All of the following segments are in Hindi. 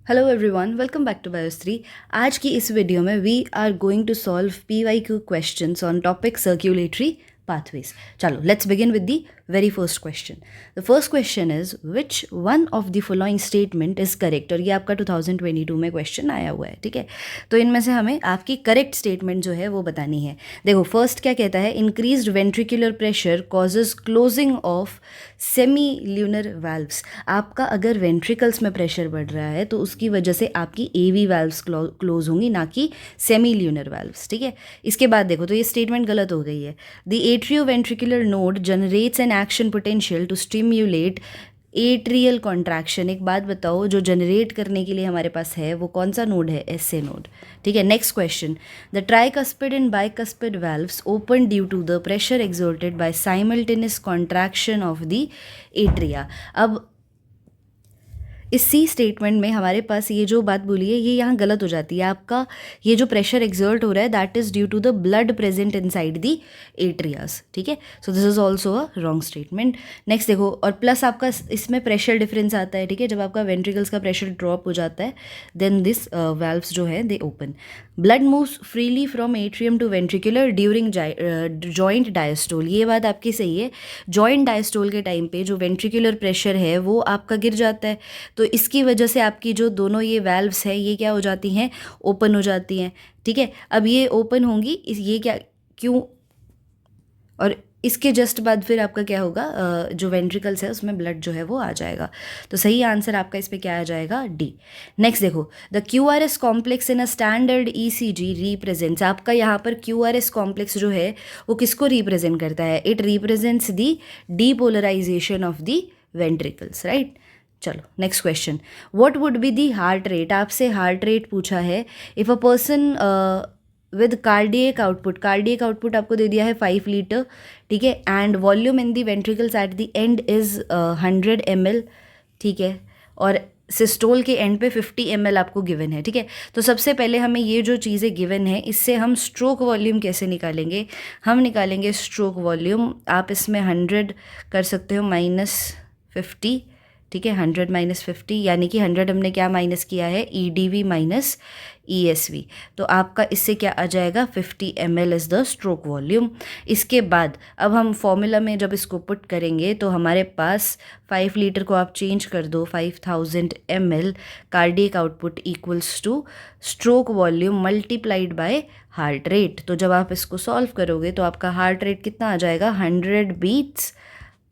Hello everyone, welcome back to Biostry. आज की इस वीडियो में we are going to solve PYQ questions on topic circulatory pathways. चलो, let's begin with the very first question. The first question is which one of the following statement is correct? और ये आपका 2022 में क्वेश्चन आया हुआ है, ठीक है। तो इनमें से हमें आपकी करेक्ट स्टेटमेंट जो है वो बतानी है। देखो, फर्स्ट क्या कहता है, increased ventricular pressure causes closing of semi lunar valves. आपका अगर वेंट्रिकल्स में प्रेशर बढ़ रहा है तो उसकी वजह से आपकी AV वाल्व्स क्लोज होंगी, ना कि सेमी ल्यूनर वाल्व्स, ठीक है। इसके बाद देखो, तो ये स्टेटमेंट गलत हो गई है। The atrioventricular node generates an action potential to stimulate atrial contraction. एक बात बताओ, जो जनरेट करने के लिए हमारे पास है वो कौन सा नोड है? SA नोड, ठीक है। Next question, the tricuspid and bicuspid valves open due to the pressure exerted by simultaneous contraction of the atria. अब इस सी स्टेटमेंट में हमारे पास ये जो बात बोली है ये यहाँ गलत हो जाती है। आपका ये जो प्रेशर एक्सर्ट हो रहा है that is due to the blood present inside the atrias, ठीक है। So this is also a wrong statement. Next देखो, और प्लस आपका इसमें प्रेशर डिफरेंस आता है, ठीक है। जब आपका वेंट्रिकल्स का प्रेशर ड्रॉप हो जाता है देन दिस वाल्व्स जो है they open. Blood moves freely from atrium to ventricular during joint diastole. ये बात आपकी सही है। जॉइंट डायस्टोल के टाइम पे जो वेंट्रिकुलर प्रेशर है वो आपका गिर जाता है, तो इसकी वजह से आपकी जो दोनों ये वाल्व्स हैं ये क्या हो जाती हैं? ओपन हो जाती हैं, ठीक है। अब ये ओपन होंगी, ये क्या, क्यों? और इसके जस्ट बाद फिर आपका क्या होगा, जो वेंट्रिकल्स है उसमें ब्लड जो है वो आ जाएगा। तो सही आंसर आपका इस पे क्या आ जाएगा? डी। नेक्स्ट देखो, the QRS complex in a standard ECG represents. आपका यहाँ पर QRS कॉम्प्लेक्स जो है वो किसको रिप्रेजेंट करता है? It represents the depolarisation of the ventricles, right. चलो next question, what would be the heart rate? आपसे हार्ट रेट पूछा है। If a person with cardiac output आपको दे दिया है 5 लीटर, ठीक है, and volume in the ventricles at the end is 100 ml, ठीक है, और सिस्टोल के एंड पे 50 ml आपको गिवन है, ठीक है। तो सबसे पहले हमें ये जो चीज़ें गिवन है इससे हम स्ट्रोक वॉल्यूम कैसे निकालेंगे? हम निकालेंगे स्ट्रोक वॉल्यूम, आप इसमें 100 कर सकते हो -50, ठीक है। 100 -50 यानी कि 100 हमने क्या माइनस किया है? EDV minus ESV। तो आपका इससे क्या आ जाएगा? 50 ml is the stroke volume. इसके बाद अब हम फॉर्मूला में जब इसको पुट करेंगे तो हमारे पास 5 लीटर को आप चेंज कर दो 5000 ml cardiac output equals two stroke volume multiplied by heart rate. तो जब आप इसको सॉल्व करोगे तो आपका हार्ट रेट कितना आ जाएगा? 100 बीट्स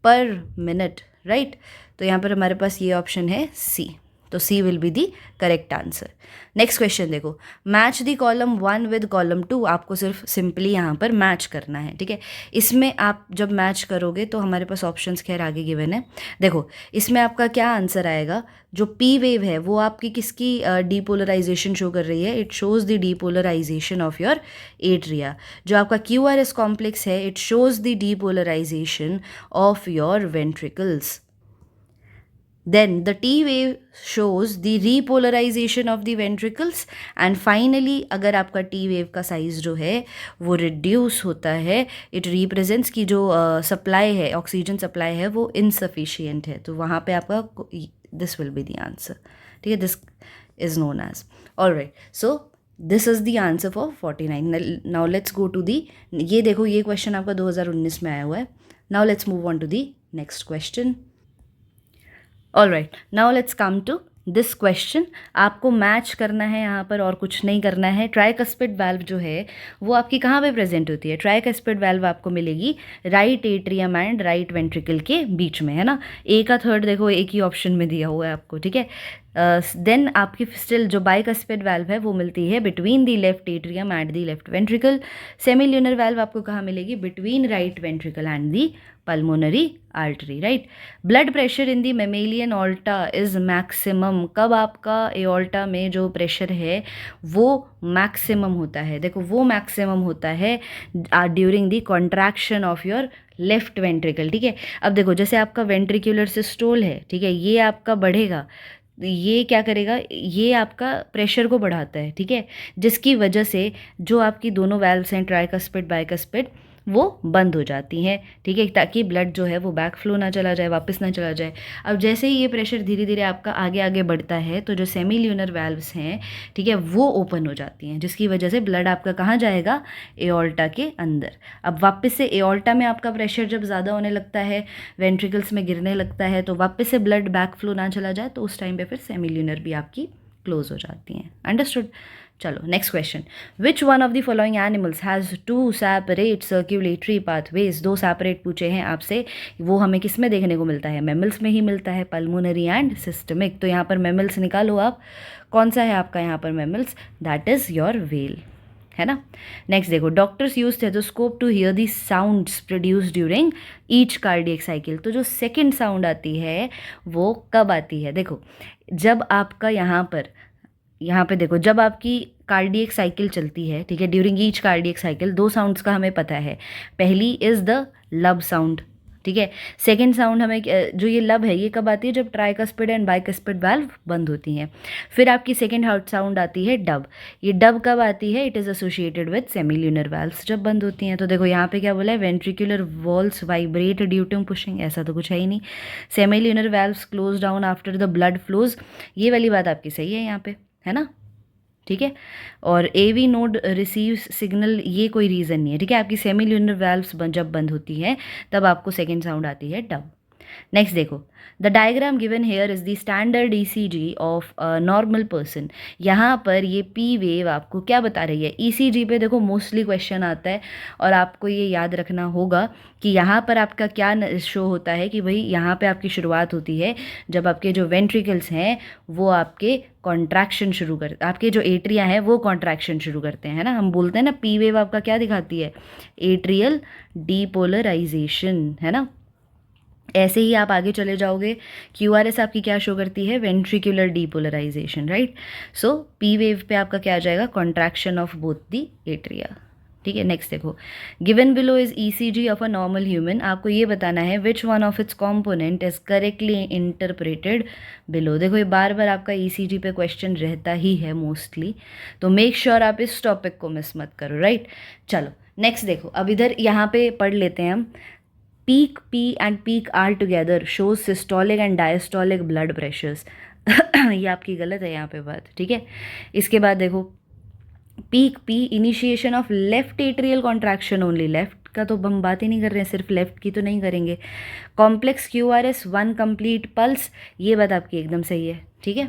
पर मिनट, राइट। तो यहाँ पर हमारे पास ये ऑप्शन है C। तो C will be the correct answer. Next question देखो, match the column 1 with column 2। आपको सिर्फ सिंपली यहाँ पर मैच करना है, ठीक है। इसमें आप जब मैच करोगे तो हमारे पास ऑप्शंस खैर आगे गिवन है। देखो, इसमें आपका क्या आंसर आएगा? जो P वेव है वो आपकी किसकी डीपोलराइजेशन शो कर रही है? It shows the depolarisation of your atria. जो आपका QRS कॉम्प्लेक्स है it shows the depolarisation of your ventricles. Then the T wave shows the repolarization of the ventricles and finally अगर आपका T wave का साइज जो है वो रिड्यूस होता है, इट रिप्रेजेंट्स की जो सप्लाई है, ऑक्सीजन सप्लाई है वो इनसफिशियंट है। तो वहाँ पे आपका this will be the answer, ठीक है। This is known as alright. So this is the answer for 49। Now let's go to the, ये देखो ये क्वेश्चन आपका 2019 में आया हुआ है। Now let's move on to the next question. All right, now let's come to this question. आपको मैच करना है यहाँ पर और कुछ नहीं करना है। ट्राइकस्पिड वाल्व जो है वो आपकी कहाँ पे प्रेजेंट होती है? ट्राइकस्पिड वाल्व आपको मिलेगी right atrium and right ventricle के बीच में, है ना। A का थर्ड देखो एक ही ऑप्शन में दिया हुआ है आपको, ठीक है। देन आपकी स्टिल जो बाइकस्पिड वाल्व है वो मिलती है between the left atrium and the left ventricle. Semi lunar valve आपको कहाँ मिलेगी? Between right ventricle and the pulmonary artery, right. Blood pressure in the mammalian ऑल्टा is maximum. कब आपका एओल्टा में जो प्रेशर है वो मैक्सिमम होता है? देखो, वो मैक्सिमम होता है during the contraction of your left ventricle, ठीक है। अब देखो, जैसे आपका वेंट्रिकुलर सिस्टोल है, ठीक है, ये आपका बढ़ेगा, ये क्या करेगा? ये आपका प्रेशर को बढ़ाता है, ठीक है, जिसकी वजह से जो आपकी दोनों वाल्व्स हैं ट्राइकस्पिड बाइकस्पिड वो बंद हो जाती हैं, ठीक है, ताकि ब्लड जो है वो बैक फ्लो ना चला जाए, वापस ना चला जाए। अब जैसे ही ये प्रेशर धीरे धीरे आपका आगे आगे बढ़ता है तो जो सेमी ल्यूनर वैल्व्स हैं, ठीक है, वो ओपन हो जाती हैं, जिसकी वजह से ब्लड आपका कहाँ जाएगा, एओर्टा के अंदर। अब वापस से एओर्टा में आपका प्रेशर जब ज़्यादा होने लगता है, वेंट्रिकल्स में गिरने लगता है, तो वापस से ब्लड बैक फ्लो ना चला जाए, तो उस टाइम पे फिर सेमी ल्यूनर भी आपकी क्लोज हो जाती हैं। अंडरस्टूड। चलो next question, which one of the following animals has two separate circulatory pathways. दो सेपरेट पूछे हैं आपसे, वो हमें किस में देखने को मिलता है, मैमल्स में ही मिलता है, पल्मोनरी एंड सिस्टमिक। तो यहाँ पर मैमल्स निकालो आप, कौन सा है आपका यहाँ पर mammals, that is your whale, है ना। नेक्स्ट देखो, doctors use stethoscope to hear the sounds produce during each cardiac cycle. तो जो सेकंड साउंड आती है वो कब आती है, देखो जब आपका यहाँ पे देखो, जब आपकी कार्डियक साइकिल चलती है, ठीक है, ड्यूरिंग ईच कार्डियक साइकिल दो साउंड्स का हमें पता है। पहली इज़ द लब साउंड, ठीक है। सेकेंड साउंड हमें जो ये लब है ये कब आती है, जब ट्राइकस्पिड एंड बाइकस्पिड वाल्व बंद होती हैं। फिर आपकी सेकेंड हार्ट साउंड आती है डब। ये डब कब आती है, it is associated with सेमील्यूनर valves जब बंद होती हैं। तो देखो यहाँ पे क्या बोला है, ventricular walls vibrate due to pushing, ऐसा तो कुछ है ही नहीं। Semilunar valves close down after the blood flows, ये वाली बात आपकी सही है यहाँ पे, है ना, ठीक है। और एवी नोड रिसीव्स सिग्नल, ये कोई रीज़न नहीं है, ठीक है। आपकी सेमील्यूनर वाल्व्स जब बंद होती है तब आपको सेकेंड साउंड आती है डब। नेक्स्ट देखो, the diagram given here is the standard ECG of normal person. यहाँ पर ये पी वेव आपको क्या बता रही है, ईसीजी पे देखो मोस्टली क्वेश्चन आता है और आपको ये याद रखना होगा कि यहाँ पर आपका क्या शो होता है कि भाई यहाँ पे आपकी शुरुआत होती है जब आपके जो वेंट्रिकल्स हैं वो आपके कॉन्ट्रैक्शन शुरू कर, आपके जो एट्रिया हैं वो कॉन्ट्रैक्शन शुरू करते हैं, है ना। हम बोलते हैं ना पी वेव आपका क्या दिखाती है, एट्रियल डीपोलराइजेशन, है ना। ऐसे ही आप आगे चले जाओगे, क्यूआरएस आपकी क्या शो करती है, वेंट्रिकुलर डीपोलराइजेशन, राइट। सो पी वेव पे आपका क्या आ जाएगा, contraction of both the atria, ठीक है। नेक्स्ट देखो, given below is ECG of a normal human. आपको ये बताना है विच one of its component is correctly interpreted below. देखो ये बार बार आपका ईसीजी पे क्वेश्चन रहता ही है मोस्टली, तो मेक श्योर आप इस टॉपिक को मिस मत करो, राइट। चलो नेक्स्ट देखो, अब इधर यहाँ पे पढ़ लेते हैं हम, peak P and peak R together shows systolic and diastolic blood pressures। ये आपकी गलत है यहाँ पे बात, ठीक है। इसके बाद देखो, peak P initiation of left atrial contraction only, left का तो हम बात ही नहीं कर रहे हैं, सिर्फ लेफ्ट की तो नहीं करेंगे। Complex QRS one complete pulse, ये बात आपकी एकदम सही है, ठीक है।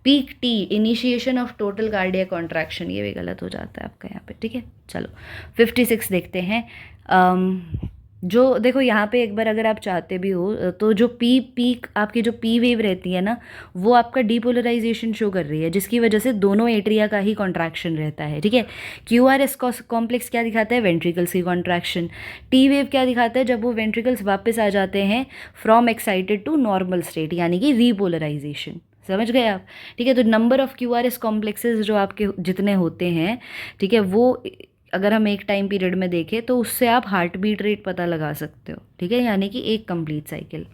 Peak T initiation of total cardiac contraction, ये भी गलत हो जाता है आपका यहाँ पे, ठीक है। चलो 56 देखते हैं। जो देखो यहाँ पे एक बार अगर आप चाहते भी हो तो जो पीक आपकी जो पी वेव रहती है ना, वो आपका डीपोलराइजेशन शो कर रही है, जिसकी वजह से दोनों एट्रिया का ही कॉन्ट्रैक्शन रहता है, ठीक है। क्यूआरएस कॉम्प्लेक्स क्या दिखाता है, वेंट्रिकल्स की कॉन्ट्रैक्शन। टी वेव क्या दिखाता है, जब वो वेंट्रिकल्स वापस आ जाते हैं from excited to normal state, यानी कि रीपोलराइजेशन। समझ गए आप, ठीक है। तो नंबर ऑफ क्यूआरएस कॉम्प्लेक्सेस जो आपके जितने होते हैं, ठीक है, वो अगर हम एक टाइम पीरियड में देखें तो उससे आप हार्ट बीट रेट पता लगा सकते हो, ठीक है, यानी कि एक complete cycle.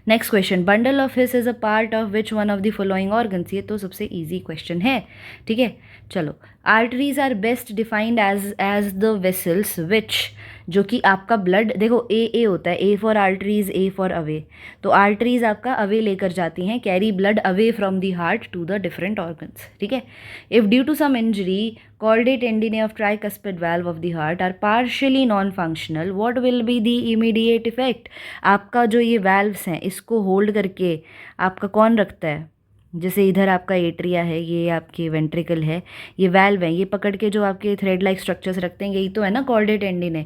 Next question, bundle of His is a part of which one of the following organs. ये तो सबसे इजी क्वेश्चन है, ठीक है। चलो, arteries are best defined as the vessels which, जो कि आपका ब्लड देखो ए होता है, A for arteries, A for away. तो आर्टरीज आपका अवे लेकर जाती हैं, carry blood away from the heart to the different organs, ठीक है। If due to some injury chordate tendinae of tricuspid valve of the heart are partially non-functional, what will be the immediate effect। आपका जो ये valves हैं इसको होल्ड करके आपका कौन रखता है, जैसे इधर आपका एट्रिया है, ये आपके वेंट्रिकल है, ये वैल्व है, ये पकड़ के जो आपके थ्रेड लाइक स्ट्रक्चर्स रखते हैं, यही तो है ना कॉर्डेट टेंडिने।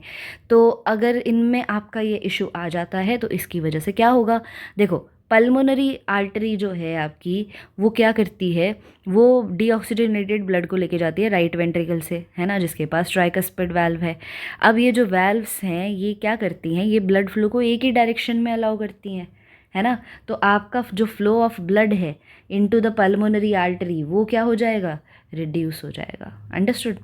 तो अगर इनमें आपका ये इशू आ जाता है तो इसकी वजह से क्या होगा, देखो पल्मोनरी आर्टरी जो है आपकी वो क्या करती है, वो डीऑक्सीजनेटेड ब्लड को लेके जाती है राइट वेंट्रिकल से, है ना, जिसके पास ट्राइकस्पिड वाल्व है। अब ये जो वाल्व्स हैं ये क्या करती हैं, ये ब्लड फ्लो को एक ही डायरेक्शन में अलाउ करती हैं, है ना। तो आपका जो फ्लो ऑफ ब्लड है इनटू द पल्मोनरी आर्टरी वो क्या हो जाएगा, रिड्यूस हो जाएगा। अंडरस्टूड।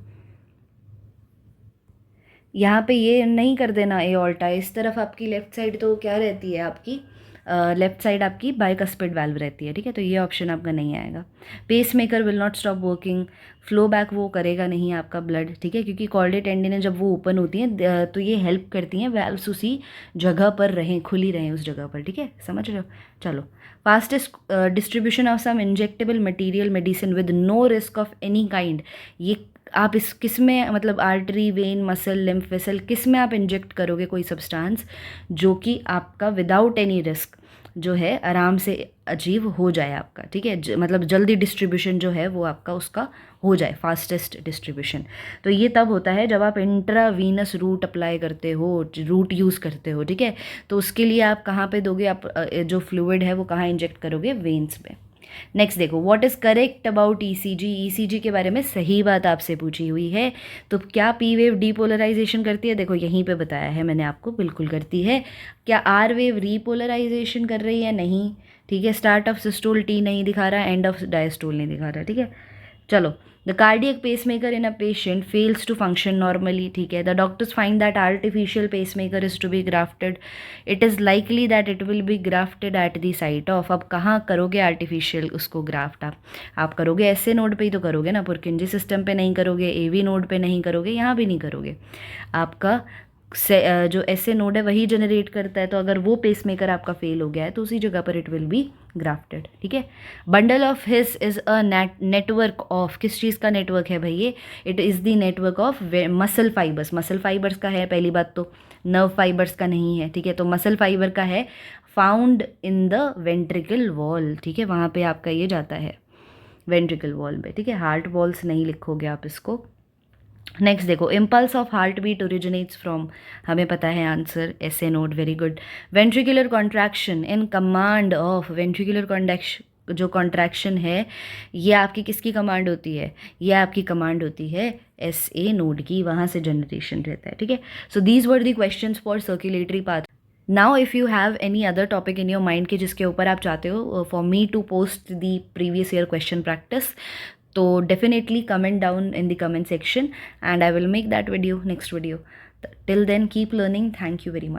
यहाँ पे ये नहीं कर देना एओर्टा, इस तरफ आपकी लेफ्ट साइड तो क्या रहती है आपकी लेफ्ट साइड आपकी बाइकस्पिड वाल्व रहती है, ठीक है, तो ये ऑप्शन आपका नहीं आएगा। Pacemaker will not stop working, flow back वो करेगा नहीं आपका ब्लड, ठीक है, क्योंकि कॉर्डेट टेंडिन जब वो ओपन होती हैं तो ये हेल्प करती हैं वैल्व्स उसी जगह पर रहें, खुली रहें उस जगह पर, ठीक है, समझ रहे हो। चलो, fastest distribution of some injectable material medicine with no risk of any kind, ये आप इस किस में मतलब artery, vein, muscle, lymph vessel, किस में आप इंजेक्ट करोगे कोई सब्सटेंस जो कि आपका विदाउट एनी रिस्क जो है आराम से अचीव हो जाए आपका, ठीक है, मतलब जल्दी डिस्ट्रीब्यूशन जो है वो आपका उसका हो जाए, फास्टेस्ट डिस्ट्रीब्यूशन। तो ये तब होता है जब आप इंट्रावीनस रूट अप्लाई करते हो, रूट यूज़ करते हो, ठीक है, तो उसके लिए आप कहाँ पे दोगे, आप जो फ्लूइड है वो कहाँ इंजेक्ट करोगे, वेन्स पे। नेक्स्ट देखो, what is correct about ECG, ECG के बारे में सही बात आपसे पूछी हुई है। तो क्या पी वेव डीपोलराइजेशन करती है, देखो यहीं पे बताया है मैंने आपको, बिल्कुल करती है। क्या आर वेव रीपोलराइजेशन कर रही है, नहीं, ठीक है। स्टार्ट ऑफ सिस्टोल टी नहीं दिखा रहा, एंड ऑफ डायस्टोल नहीं दिखा रहा, ठीक है। चलो, the cardiac pacemaker in a patient fails to function normally, ठीक है। The doctors find that artificial pacemaker is to be grafted, it is likely that it will be grafted at the site of, अब कहाँ करोगे आर्टिफिशियल उसको ग्राफ्ट, आप करोगे ऐसे नोड पे ही तो करोगे ना, पुरकिंजी सिस्टम पे नहीं करोगे, एवी नोड पे नहीं करोगे, यहाँ भी नहीं करोगे। आपका जो ऐसे नोड है वही जनरेट करता है, तो अगर वो पेसमेकर आपका फेल हो गया है तो उसी जगह पर इट विल बी ग्राफ्टेड, ठीक है। Bundle of his is a network of, किस चीज़ का नेटवर्क है भाई ये, it is the network of muscle fibres, muscle fibres का है पहली बात तो, नर्व फाइबर्स का नहीं है, ठीक है, तो मसल फाइबर का है, found in the ventricle wall, ठीक है, वहाँ पे आपका ये जाता है वेंट्रिकल वॉल पे, ठीक है, हार्ट वॉल्स नहीं लिखोगे आप इसको। नेक्स्ट देखो, impulse of heart beat originates from, हमें पता है आंसर, ऐसे note, very good. Ventricular contraction in command of, ventricular contraction जो कॉन्ट्रैक्शन है ये आपकी किसकी कमांड होती है, ये आपकी कमांड होती है एस ए नोड की, वहाँ से जनरेशन रहता है, ठीक है। So these were the questions for circulatory path. Now if you have any other topic in your mind के जिसके ऊपर आप चाहते हो for me to post the previous year question practice, तो definitely comment down in the comment section and I will make that video next video. Till then, keep learning. Thank you very much.